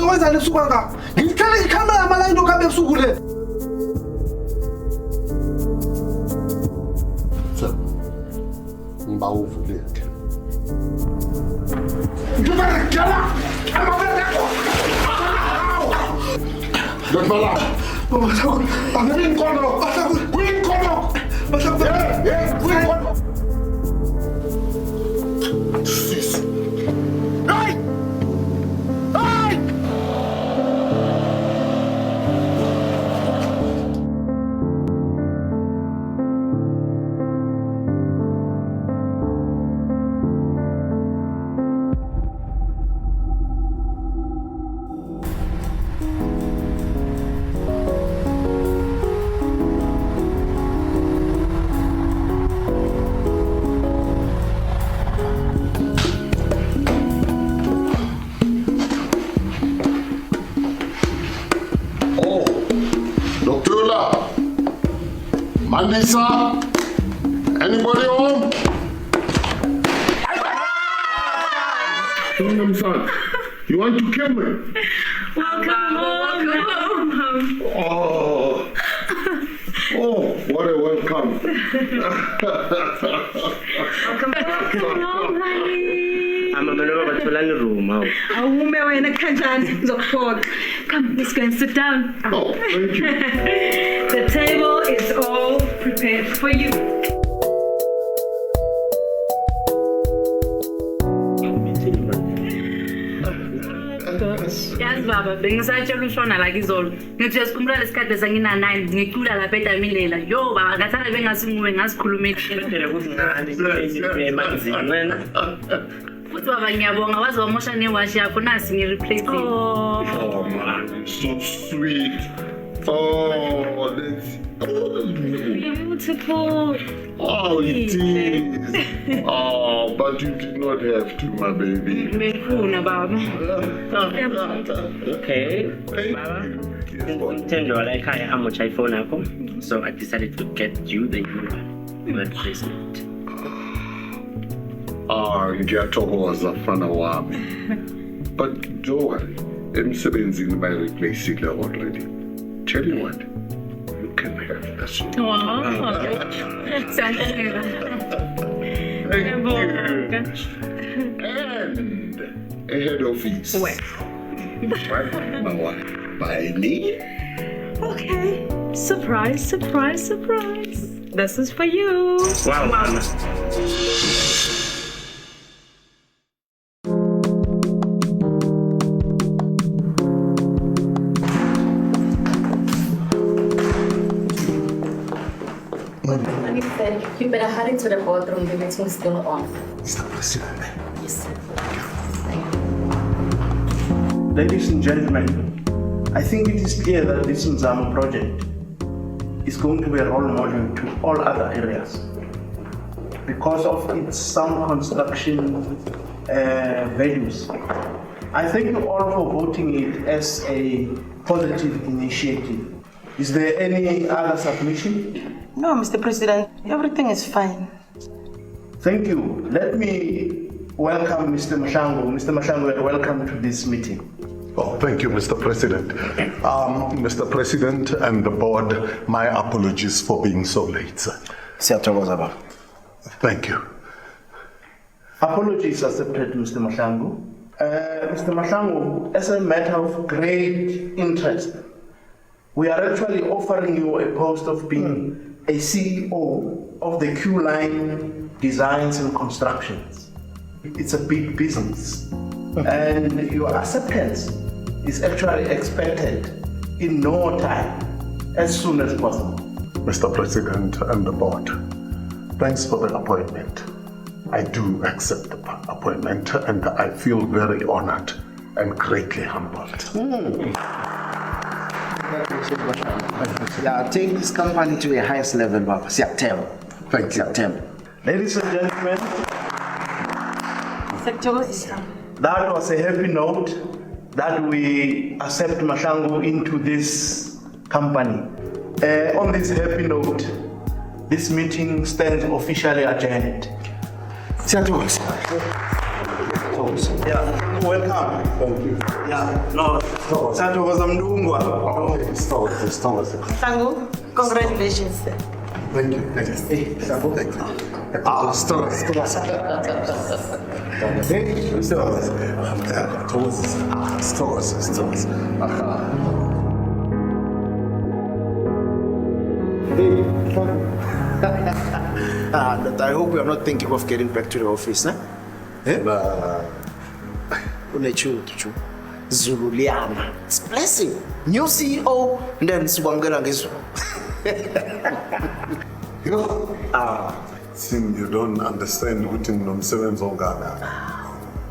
uzokwenza lesuku kangaka? Ngicela ikhamera yamala into kabe ebusuku le. Ngiba uvuleke. Ngibara jala. Ngibala. Basaku, angin kono. Basaku, win kono. Basaku. Win kono. Sis. Hey! Hey! Manisa, anybody home? Son, you want to kill me? Welcome home. Oh, what a welcome. Welcome home, honey. I'm a man of a room. A woman in a kanjan. Come, let's go and sit down. Oh, thank you. The table is all prepared for you. Yes, Baba, bengisatshela ushona la kizolo. Ngithi uyasikhumula lesikhathi sangina9 ngicula lapha edaminela. Yo baba, ngathana bengasinguwe ngasikhulumela. Futhi baba ngiyabonga waze wamosha newashi yakho nasi ngireplace. Oh man, so sweet. Oh, that's Beautiful. oh, it is. Oh, but you did not have to, my baby. Ngifuna baba. Okay. Baba. $10 how much iPhone, so I decided to get you the new replacement. Ngiyathokoza mfana wami. But don't worry, emsebenzini bayireplaceile already. Tell you what, you can have this. Wow. Thank you. And a head office. Where? Right, my wife. By me. Okay. Surprise, surprise, surprise. This is for you. Wow, Mama. You better hurry to the bathroom, the meeting's still on. Mr. President. Yes. Ladies and gentlemen, I think it is clear that this Nzamo project is going to be a role model to all other areas because of its sound construction values. I thank you all for voting it as a positive initiative. Is there any other submission? No, Mr. President, everything is fine. Thank you. Let me welcome Mr. Mashango. Mr. Mashango, welcome to this meeting. Oh, thank you, Mr. President. Mr. President and the board, my apologies for being so late, sir. Thank you. Apologies accepted, Mr. Mashango. Mr. Mashango, as a matter of great interest, we are actually offering you a post of being a CEO of the Q-Line Designs and Constructions. It's a big business, and your acceptance is actually expected in no time, as soon as possible. Mr. President and the board, thanks for the appointment. I do accept the appointment and I feel very honored and greatly humbled. Yeah, take this company to a highest level, Baba. Thank you. Ladies and gentlemen, that was a happy note that we accept Mashango into this company. On this happy note, this meeting stands officially adjourned. Yeah, welcome. Thank you. Yeah, no, Santokoza Mdungwa. Mahlangu, congratulations. Thank you. Thank you. Thank you. Stores. But I hope we are not thinking of getting back to the office, eh? Unechutu. Zululiana. It's blessing. New CEO, and then Subamgela Ngizu. Seem you don't understand what in nomsebenzi ongaka.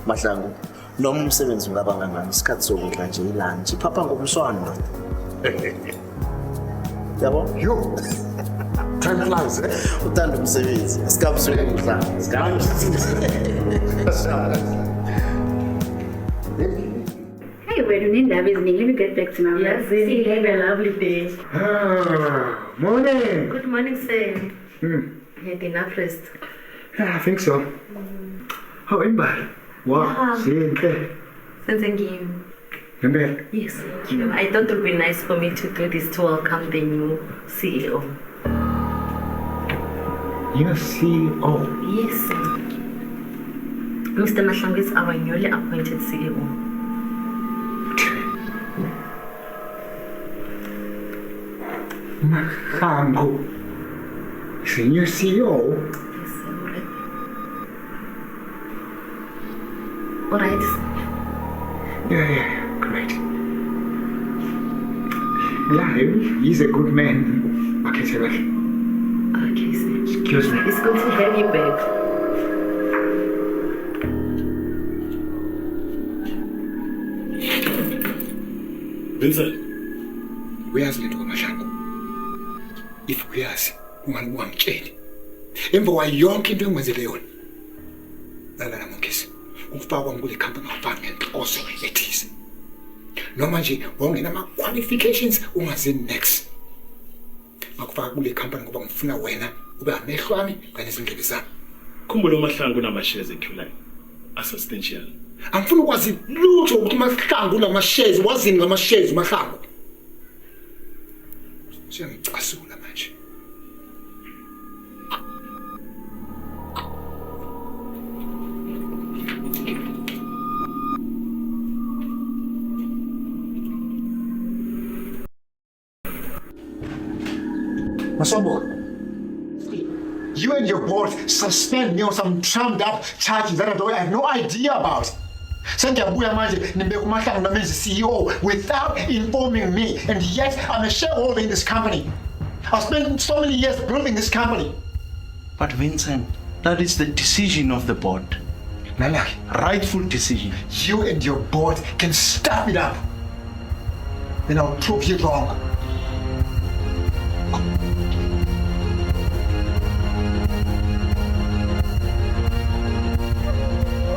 Mahlangu. Lo msebenzi ungaba ngangani isikhathi sokudla nje ilunch. Phapha ngomswano. Yabo? You. Time flies, eh? Uthanda umsebenzi. Sikabusule ngidla. Hey, we're doing that business. Let me get back to my Yes, see, have a lovely day. Morning. Good morning, sir. Had enough rest. I think so. How are you, bud? Wow, okay. Since again. Come back. Yes, thank you. I thought it would be nice for me to do this to welcome the new CEO. Your CEO? Yes, sir. Mr. Mahlangu is our newly appointed CEO. Mahlangu. Senior CEO? Yes, sir. All right. Yeah, great. Yeah, he's a good man. Okay, sir. Okay, sir. Excuse me. It's good to have you back. Vincent. Uyazi lento kaMahlangu. If uyazi, ungamtsheli. Emva kwayo yonke into engwenzele yona. Lala Mongisi. Ukufaka kwami kule company ngafaka ngenhloso ethize. Noma nje wongena ama-qualifications ungazi next. Ngakufaka kule company ngoba ngifuna wena ube amehlo ami kanye nezindlebe zami. Khumbula uMahlangu unama-shares eQline asubstantial. Angifuna ukwazi lutho ukuthi uMahlangu unama-shares, wazini ngama-shares uMahlangu. Siyangicasula manje. Masobo, you and your board suspend me on some trammed up charges that I have no idea about. Sengiyabuya manje nimbe kuMahlangu namenza CEO without informing me, and yet I'm a shareholder in this company. I've spent so many years building this company. But Vincent, that is the decision of the board. Nalaki, Rightful decision. you and your board can step it up. Then I'll prove you wrong.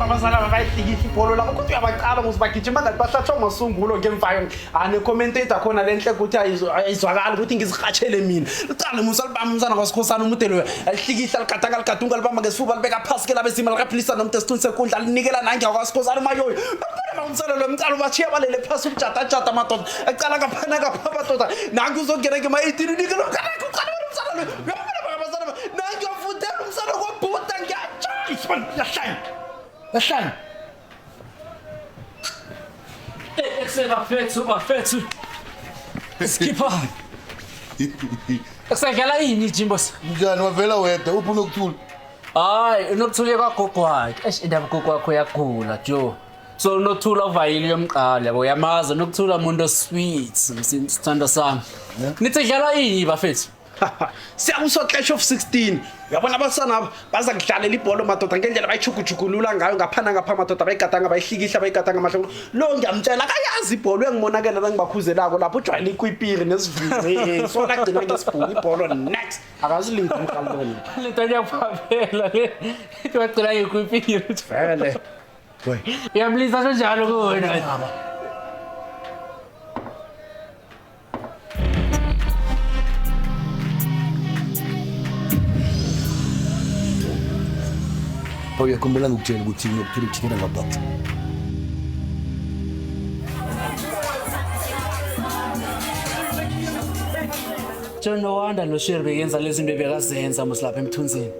Abazala bayihlikihla ibholo labo ukuthi uyabaqala ngizibagijima ngathi bahlatshwa masungulo ngemvayo commentator khona lenhle ukuthi ayizwakala ukuthi ngizirhatshele mina liqale musa libamba umsana kwasikhosana umude lo alihlikihla ligadanga ligadunga libamba ngesifuba libeka phasi ke labezima likaphilisa nomuntu esithunise kundla linikela nange kwasikhosana mayoyo baphala umsana lo mcalo bachiya balele phasi umjata madoda aqala kaphana kapha madoda nange uzongena ngema 18 unikela uqala umsana lo uyabona abazala nange ufundela umsana kwabhuta ngiyatsha yahlala Lashan. Bafethu. Skipper. Kusengela yini Jimbos? Njani wavela wedwa uphi uNokuthula? Hayi, uNokuthula kwagogo wakhe. Indaba gogo wakho yagula, Joe. So uNokuthula uvayile yomqala yabo uyamaza uNokuthula umuntu sweet, sithanda sami. Nithi dlala yini bafethu? Siyabuswa Clash of 16. Uyabona abasana baza kudlalela ibhola madoda ngendlela bayichukuchukulula ngayo ngaphana ngapha madoda bayigadanga bayihlikihla bayigadanga amahlo. Lo ngiyamtshela akayazi ibhola uyangimonakela nangibakhuzelako lapho ujwayele ikwipiri nesivini. So lagcina ngesibhuku ibhola next. Akazilingi umqaloni. Lento yaphela le. Wagcina ngekwipiri. Vele. Boy. Uyamlisa kanjalo kuwena. Uyakhumbula ngikutshela ukuthi ngiyokuthola ukuthikela ngodoctor. John, no wonder lo Sherry beyenza lezi zinto ebekazenza musilapha emthunzini.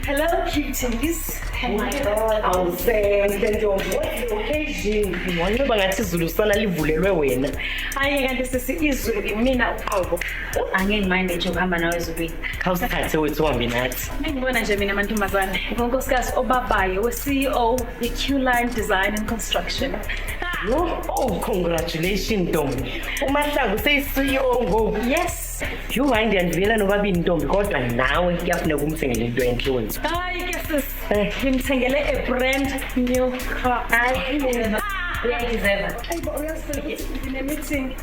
Hello, cuties. Oh my God, awusenhle Ntombi. What's the occasion? Wanyoba ngathi izulu sana livulelwe wena. Hayi kanti sisi izulu imina uqobo. Angeke ngiminde nje ukuhamba nawe ezulwini. Khawusithathe wethu uhambe nathi. Ngibona nje mina amantombazane. Unkosikazi obabayo we-CEO ye-Q-Line Design and Construction. Oh, congratulations Ntombi. UMahlangu seyi-CEO ngoku. Yes. You hayi ndiyandivela nobabini Ntombi kodwa nawe kuyafuneka umthengele into enhle wethu. Hayi ke sis. Ngimthengele a brand new car. Uyayideserva. Hayi bo uyasifika ngine-meeting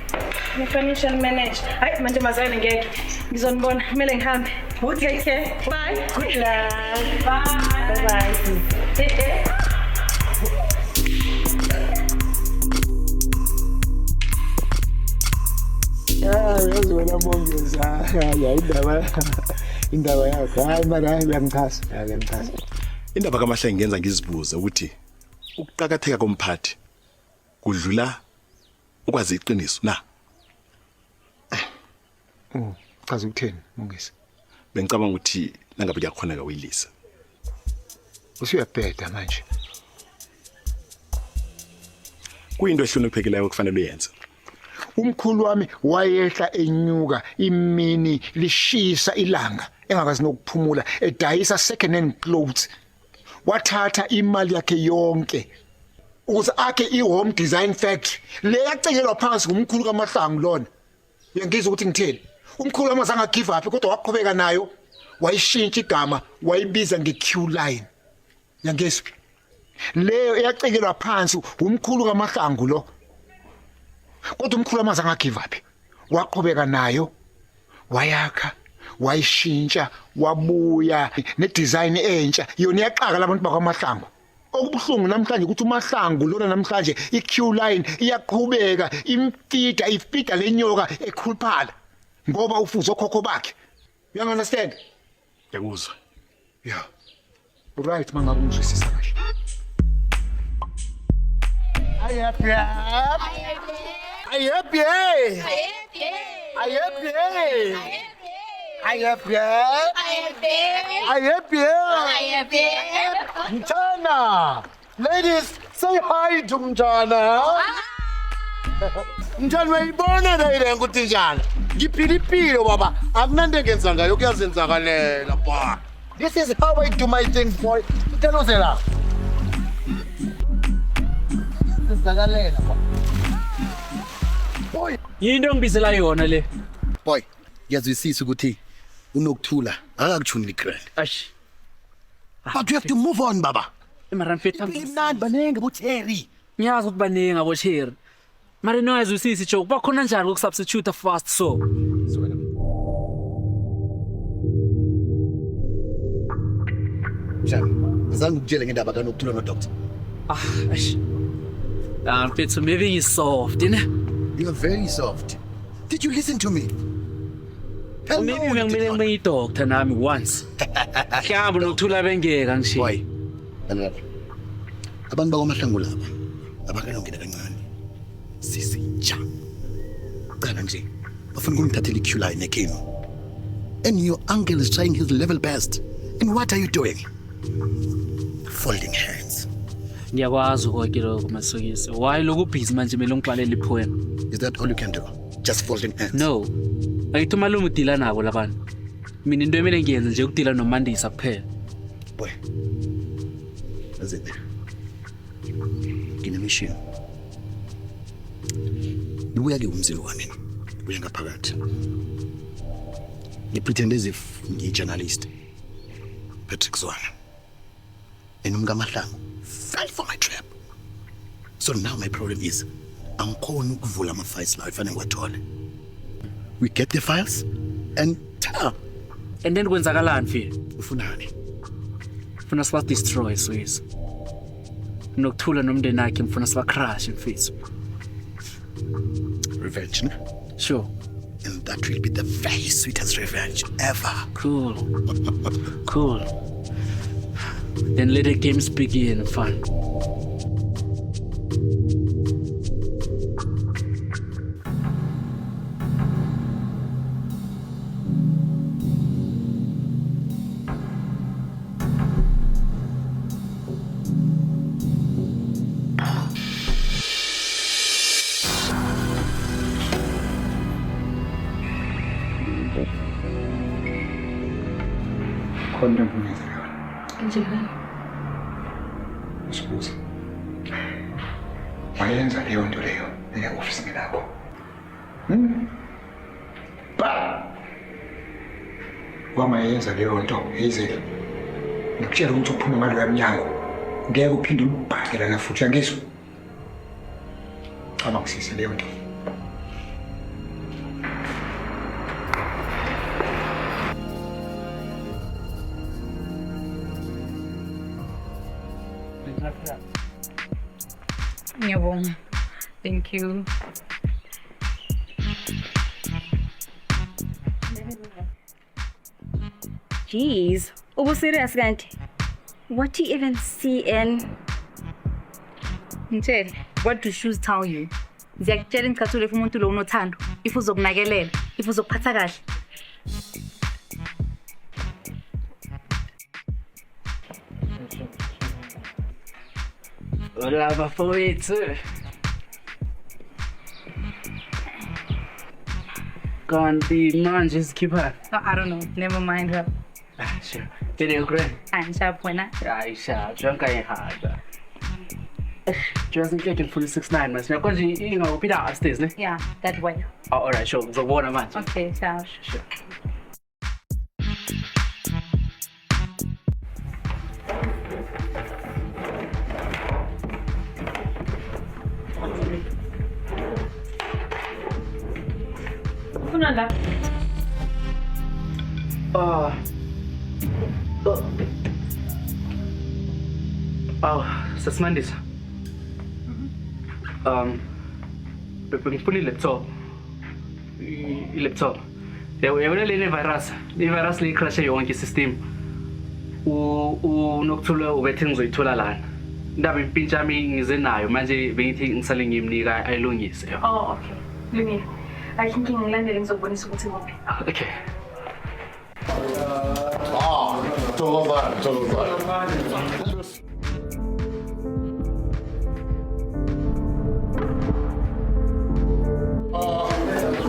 ne-financial manager. Hayi mantombazane ngeke ngizonibona kumele ngihambe. Take care. Bye. Good luck. Bye. Bye. Yazi wena Mongeza. Hayi indaba yakho. Hayi mara ngiyangixhasa. Indaba kaMahlangu ngenza ngizibuze ukuthi ukuqhakatheka komphathi kudlula ukwazi iqiniso na. Chaza ukutheni Mongeza? Bengicabanga ukuthi nangabe kuyakhoneka uyilisa. Usuyabheda manje. Kuyinto ehloniphekelayo okufanele uyenze. Umkhulu wami wayehla enyuka imini lishisa ilanga engakazi nokuphumula edayisa second hand clothes. Wathatha imali yakhe yonke ukuze akhe i-home design factory le yacekelwa phansi ngumkhulu kaMahlangu lona. Ngiyangizwa ukuthi ngitheni. Umkhulu wami azange give up kodwa waqhubeka nayo wayishintsha igama wayibiza nge-Q-Line. Ngiyangizwa. Leyo eyacekelwa phansi umkhulu kaMahlangu lo. Kodwa umkhulu wami azange give up. Waqhubeka nayo wayakha wayishintsha wabuya ne-design entsha yona iyaqaka labantu bakwaMahlangu. Okubuhlungu namhlanje ukuthi uMahlangu lona namhlanje i-Q-Line iyaqhubeka ifida lenyoka ekhuluphala ngoba ufuzo okhokho bakhe. You understand? Ngiyakuzwa. Yeah. Right manga ungizwisisa kahle. Mchana, ladies, say hi to Mchana. Mchana, uyibona na ile ukuthi njani? Ngiphilipile baba, akunande ngenza ngayo kuyazenzakalela ba. This is how I do my things, boy. Tell la. Zenzakalela ba. Boy, yinto ngibizela yona le. Boy, ngiyazwisisa ukuthi unokuthula akakuchuni grand. Ash. But you have to move on baba. Mara mfethu imnandi banenge boTerry. Ngiyazi ukuthi baningi aboTerry. Mara nowazwisisi joke bakhona kanjani ukusubstitute fast so. Jam, azange ukutshela ngendaba kanokuthula nodoctor. Ash. Mfethu maybe he's soft, you know? You are very soft. Did you listen to me? Maybe ngimele ngibe doctor nami once. Mhlawumbe nokuthula bengeka ngisho. Boy. Abantu bakwaMahlangu laba abakanongena kancane. Sisitsha. Qala nje. Bafuna ukungithathela i-Q-Line ekhenu. And your uncle is trying his level best. And what are you doing? Folding hands. Ngiyakwazi konke lokho Masokisi. Why lokhu busy manje mele ngibhalele ipoem? Is that all you can do? Just folding hands? No. Ayithi malume udila nabo labantu. Mina into emele ngiyenze nje ukudila noMandisa kuphela. Boy. That's it. Nginemission. Nibuya ke umzilo wami. Buya ngaphakathi. Ngipretend as if ngiyi-journalist. Patrick Zwana. And uMkaMahlangu fell for my trap. So now my problem is angikhona ukuvula ama-files lawo efanele ngiwathole. We get the files and tell. And then kwenzakalani mfethu? Ufunani? Ufuna siba destroy Swiss. Nokuthula nomndeni wakhe ngifuna siba crash mfethu. Revenge, ne? Sure. And that will be the very sweetest revenge ever. Cool. Cool. Then let the games begin, fun. Khona kunenzeka. Njani? Sibuze. Wayenza leyo nto leyo e-ofisini lakho. Ba! Wamayenza leyo nto yize ngikutshela ukuthi uphuma ngalo yamnyango ngeke uphinde ubhake lana futhi angizwa. Abakusise leyo nto. Ngiyabonga. Thank you. Jeez, serious kanti? What do you even see in? Ngitshela, what do shoes tell you? Ngiyakutshela ngikhathule umuntu lo unothando, if uzokunakelela, if uzokuphatha kahle. Hola, bafowethu. Kanti manje sikhipha. No, I don't know. Never mind her. Sure. Tene ukren. Sharp wena. Hayi sharp, jonka ihaba. Just ngeke ngifuna 69 manje. Konje ingawuphila upstairs ne? Yeah, that way. Oh, all right, sure. Ngizobona manje. Okay, sharp. Sure. Kunanda. Sasimandisa. Ngifuna i-laptop. I-laptop. Yabona le virus. I-virus le crash yonke i-system. Unokuthula ubethe ngizoyithola lana. Ndaba impintshi yami ngize nayo manje bengithi ngisale ngimnika ayilungise. Oh, okay. Lungile. I think ngilandele ngizobonisa ukuthi kuphi. Okay.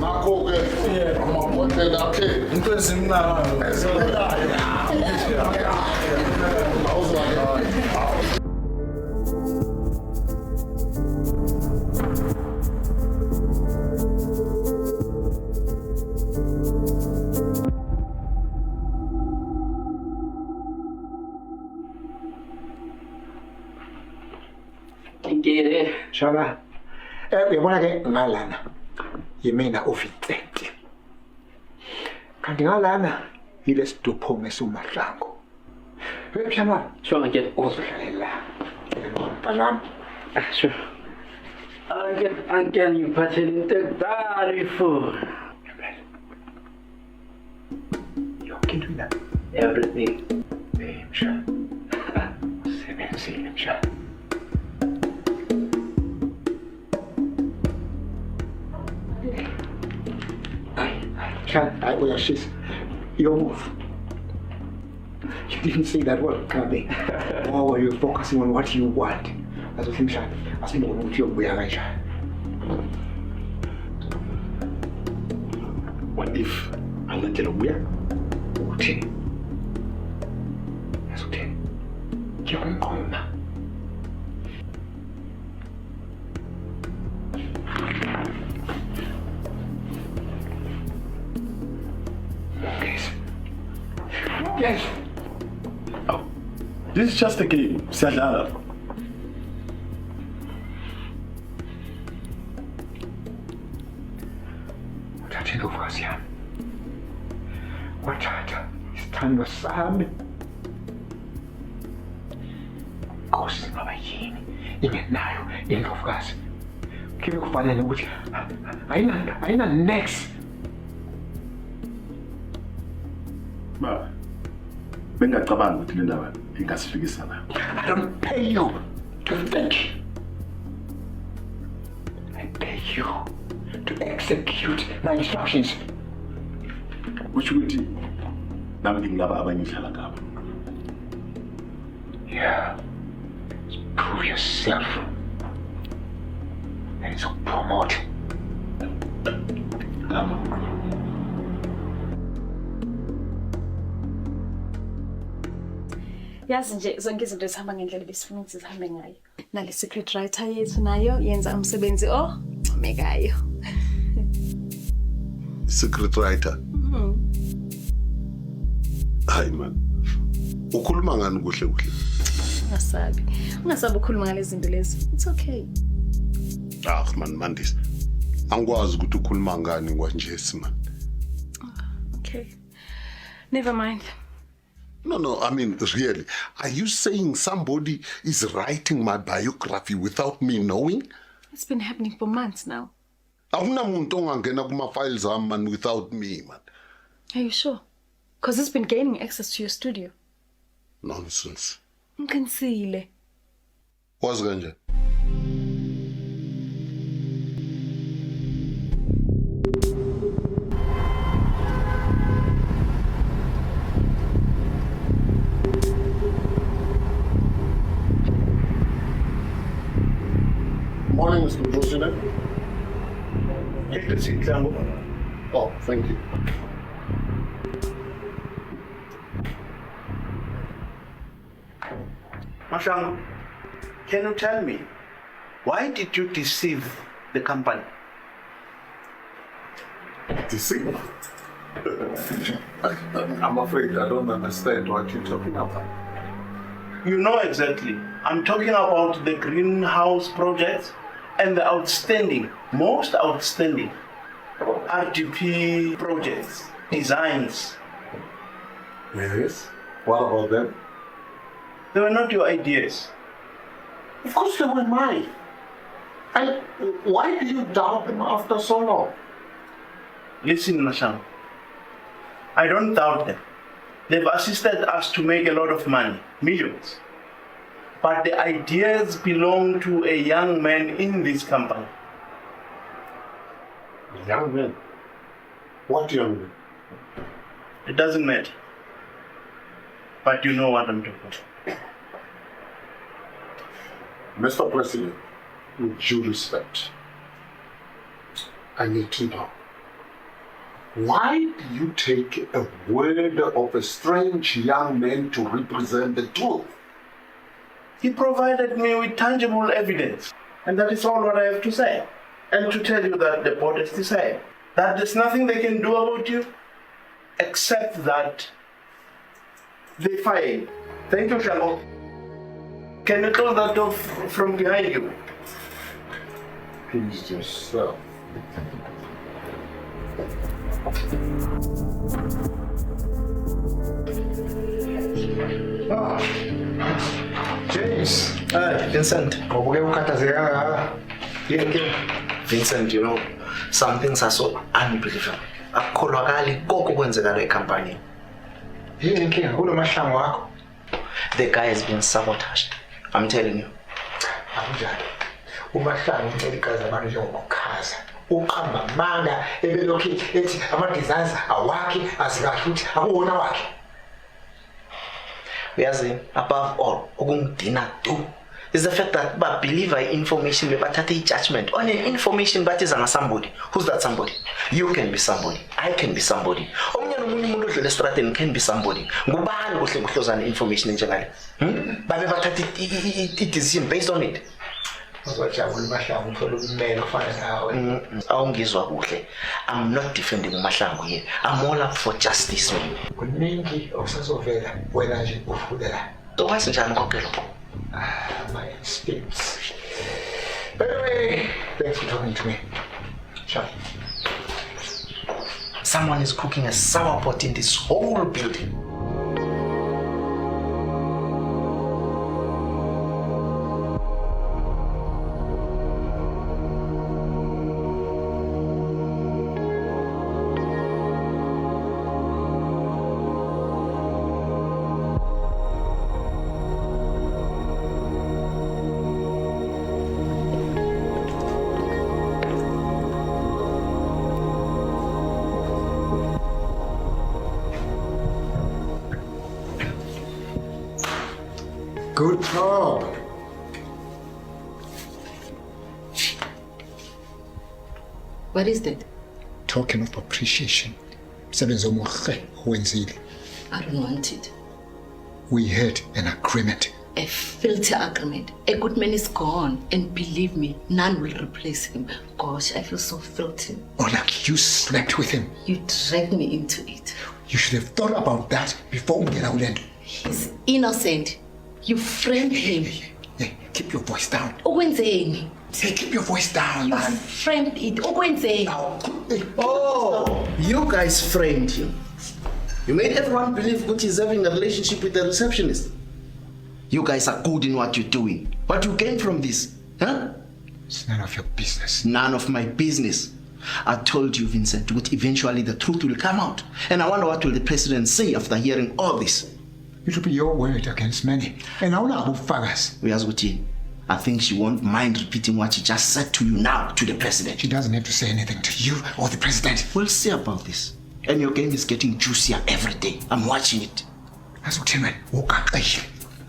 Nakho-ke amabhodlela akhe into ezimnandi. Ngeke shaba. Uyabona ke ngalana. Yimina uVincent. Kanti ngalana yile sidupho esumahlango. Wephana. Sure ngeke uzodlalela. Panam. Sure. Angeke ngiphathele into ekudala fu. Yonke into ila. Everything. Msha. Sebenzile msha. I will assist your move. You didn't see that word coming. Or were you focusing on what you want? As a thing, as you know, you're What if I'm not going to wear? Okay. That's okay. You're on. Yes. Oh, this is just a game. Siyadlala. Uthathe intokazi yami. wathatha isithando sami. Nkosi ngaba yini ingenayo indlovukazi? Kube kufanele ukuthi ayina next. Baba, bengacabanga ukuthi le ndaba ingasifikisa la. I don't pay you to think. I pay you to execute my instructions. Kusho ukuthi nami ngilaba abanye idlala ngabo. Yeah. Prove yourself. And so promote. Yazi nje zonke izinto ezihamba ngendlela besifuna ukuthi zihambe ngayo. Nale secret writer yethu nayo yenza umsebenzi omekayo. Secret writer. Hayi man. Ukhuluma ngani kuhle kuhle? Ungasabi ukukhuluma ngale zinto lezi. It's okay. Man, Mandis. Angikwazi ukuthi ukhuluma ngani kwanje man. Okay. Never mind. No, I mean, really. Are you saying somebody is writing my biography without me knowing? It's been happening for months now. Akunamuntu ongangena kuma-files ami man without me, man. Are you sure? Because it's been gaining access to your studio. Nonsense. Ngiqinisile. Wazi kanje? Morning, Mr. President. Take the seat, Lambo. Oh, thank you. Mashango, can you tell me, why did you deceive the company? Deceive? I'm afraid I don't understand what you're talking about. You know exactly. I'm talking about the greenhouse project and the most outstanding RDP projects, designs. Yes? What about them? They were not your ideas. Of course they were mine. And why do you doubt them after so long? Listen, Mashango. I don't doubt them. They've assisted us to make a lot of money, millions. But the ideas belong to a young man in this company. Young man? What young man? It doesn't matter. But you know what I'm talking about. Mr. President, with due respect, I need to know. Why do you take a word of a strange young man to represent the truth? He provided me with tangible evidence, and that is all what I have to say. And to tell you that the board has decided that there's nothing they can do about you, except that they fire you. Thank you, Shango. Can you close that door from behind you? Please yourself. James. Hi, Vincent. Vincent, you know, some things are so unbelievable. The guy has been sabotaged. I'm telling you. Uqamba manga ebelokhi ethi ama-designs awakhi azikahle akuwona wakhe. Uyazi, above all, okungidina tu is the fact that ba believer information bebathatha judgment on an information that is on somebody. Who's that somebody? You can be somebody. I can be somebody. Omunye nomunye umuntu odlule estradeni can be somebody. Ngubani kuhle kuhlozana information enjengale? Babe bathatha i-decision based on it. Awungizwa kuhle. I'm not defending Mahlangu here. I'm all up for justice, man. Kuningi okusazovela wena nje ufudela. Tokwazi njani konke lokho? My instincts. Anyway, thanks for talking to me. Sure. someone is cooking a sourpot in this whole building. Good job. What is that? Token of appreciation. Msebenzi omuhle wenzile. I don't want it. We had an agreement. A filthy agreement. A good man is gone, and believe me, none will replace him. Gosh, I feel so filthy. Ola, you slept with him. You dragged me into it. You should have thought about that before ungena ulendo. He's innocent. You framed him. Hey, keep your voice down. Ukwenzeni? Say, keep your voice down, You man. framed it. Ukwenzeni? Oh, you guys framed him. You made everyone believe Gucci is having a relationship with the receptionist. You guys are good in what you're doing. What you gain from this? Huh? It's none of your business. None of my business. I told you, Vincent, that eventually the truth will come out. And I wonder what will the president say after hearing all this. It will be your word against many. And I want to faggas. I think she won't mind repeating what she just said to you now to the president. She doesn't have to say anything to you or the president. We'll see about this. And your game is getting juicier every day. I'm watching it. That's what man.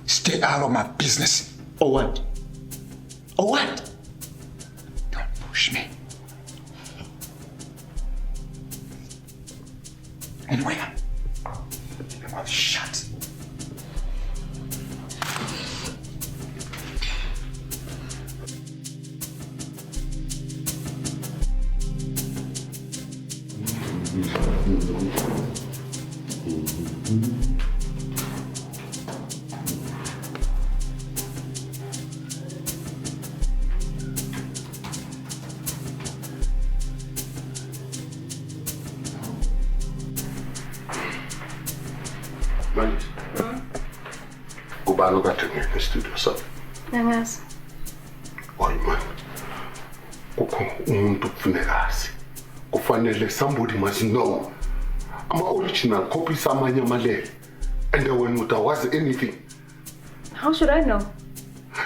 Stay out of my business. Or what? Or what? Don't push me. Anyway, keep your mouth shut. Manje. Kubani okade ngeke studio sakho? Angazi. Hayi man. Kukho umuntu kufuneka azi. Kufanele somebody must know. Ama-original copies amanye amalele. And when utawazi anything. How should I know?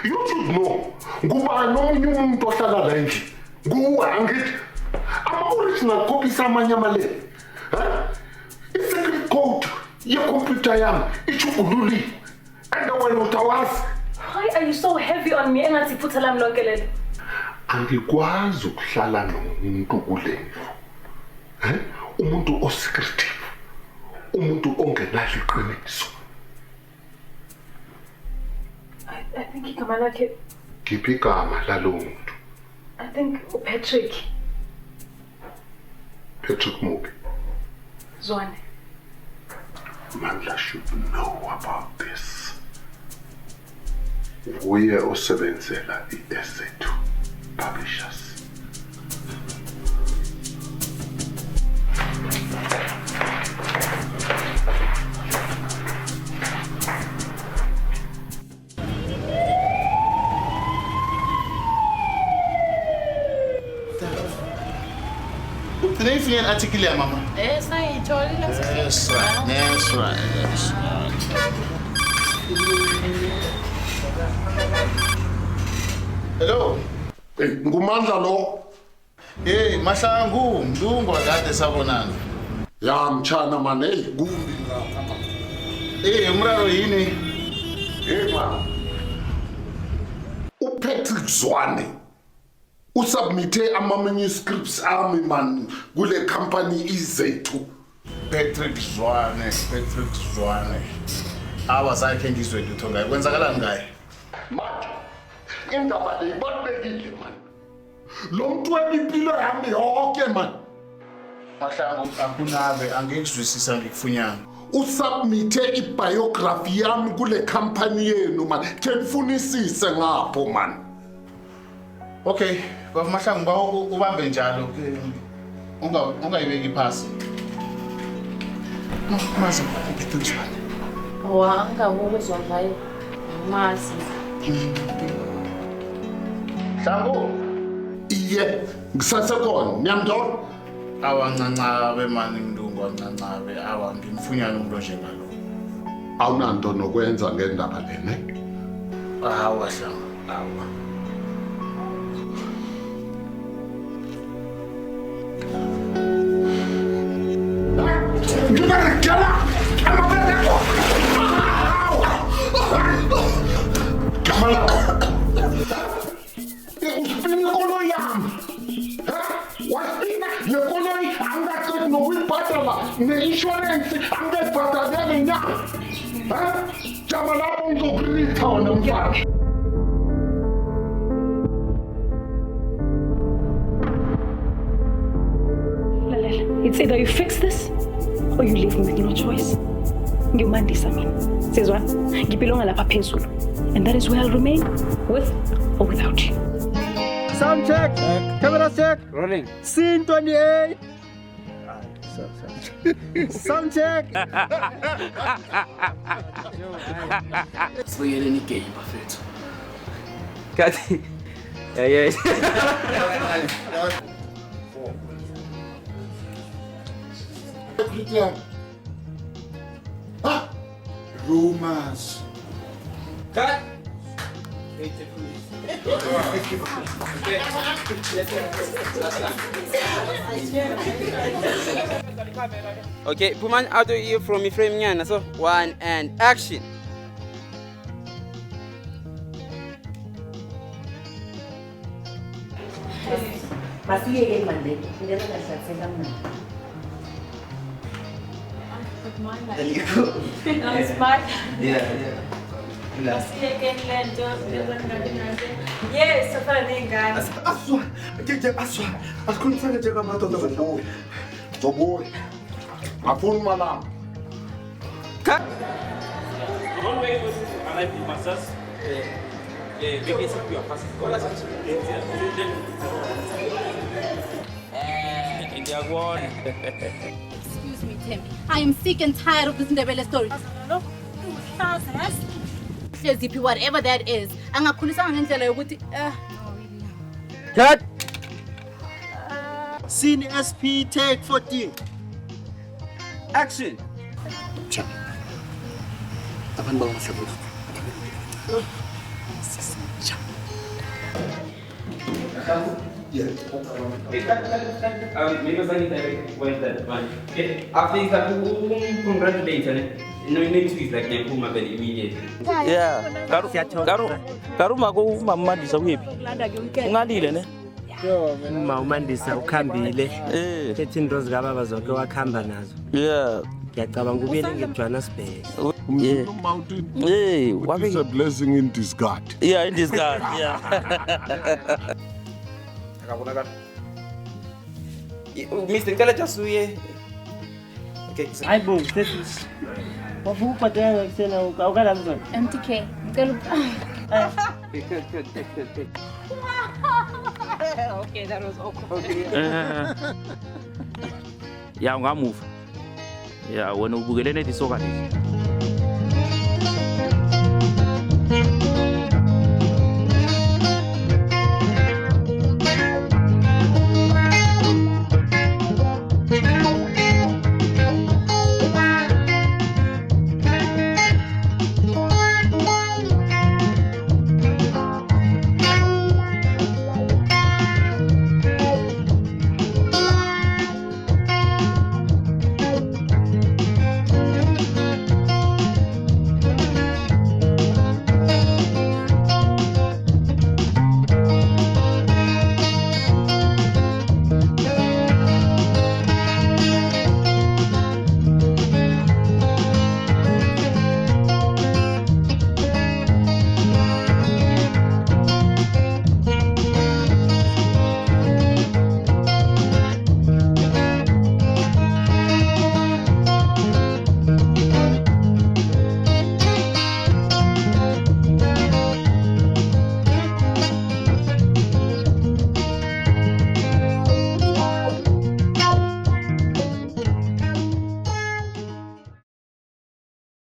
You should know. Ngubani omunye umuntu ohlala la endlini? Nguwe angithi. Ama-original copies amanye amalele. I-secret code ye-computer yami ichugululiwe. And when utawazi. Why are you so heavy on me? Engathi iphutha lami lonke leli. Angikwazi ukuhlala nomuntu kulendlu. Umuntu osecretive. Umuntu ongenalo iqiniso. I think igama lakhe. Ngiphi igama lalo muntu? I think Patrick. Patrick Mubi. Zwane. Mandla should know about this. Uye osebenzela i-S2 Publishers. Today for an article, Mama. Yes, I told you. That's right. That's right. That's right. Hello. Ngumandla lo. Hey, Mahlangu, Mdungu akade sabonana. Ya mchana man, hey, kumbi ngapha. Hey, umraro yini? Hey man. uPatrick Zwane usubmite ama-manuscripts ami man kule company izethu. Patrick Zwane. Awasakhe ngizwe lutho ngaye. Kwenzakalani ngaye? Manje indaba le ibalulekile man. Lo muntu wempilo yami yonke man. Mahlangu akunabe angekuzwisisa ngikufunyana. Usubmite ibiography yami kule company yenu man. Kenifunisise ngapho man. Okay, Mahlangu ubambe njalo. Ungayibeki phasi. Mazi, ngiphethe Hawa angabuzwa ngayo. Mazi. Hlangu. Iye, ngisasekhona, ngiyamthola. Awancancabe mani mlungu wancancabe awa ngimfunyana umuntu onjengalo. Awunanto nokwenza ngendaba lene. Hawa Hlangu, hawa. Ne-insurance angekubhadalele nya. Jama lapho ngizokuritha wena mfana. Lalela, it's either you fix this or you leave me with no choice. Ngiyumandisa mina. Sizwa? Ngipilonga lapha phezulu. And that is where I'll remain, with or without you. Sound check. Camera check. Rolling. Scene 28. Sound check. Sibuyele ni game bafethu. Kathi. Yeah. Rumors. Cut. Okay, Puman out of here from me frame nyana. So 1 and action. Masiyeke manje. Ngiyena ngahlathenga manje. That's smart. Yeah. Masiyeke lento yes, safana nengane. Aswa. Asikhulumisane njengamadoda badlala. Zobuya. Afuna malama. Don't wait for alive masas. Excuse me, Tim. I am sick and tired of this Ndebele story. Hleziphi, whatever that is. Angakhulisanga ngendlela yokuthi Cut. Scene SP take 14. Action. Abantu bangahlabula. Maybe went that one. After you congratulate, no need to like them Puma very immediately. Yeah. Karuma ko umamandisa kuphi? Ungalile ne? Uma umandisa ukhambile. Ethi into zikababa zonke wakhamba nazo. Yeah. Ngiyacabanga ubuyele ngeJohannesburg. Yeah. Hey, what is a blessing in disguise? Yeah, in disguise. Yeah. Mr. Ngicela just uye. Okay. Hayi bo, sesi. Wabupa tena kusena ukala mzona. MTK. Ngicela Okay, that was awkward. Yeah, ungamove. Yeah, wena ubukelene isoka lezi.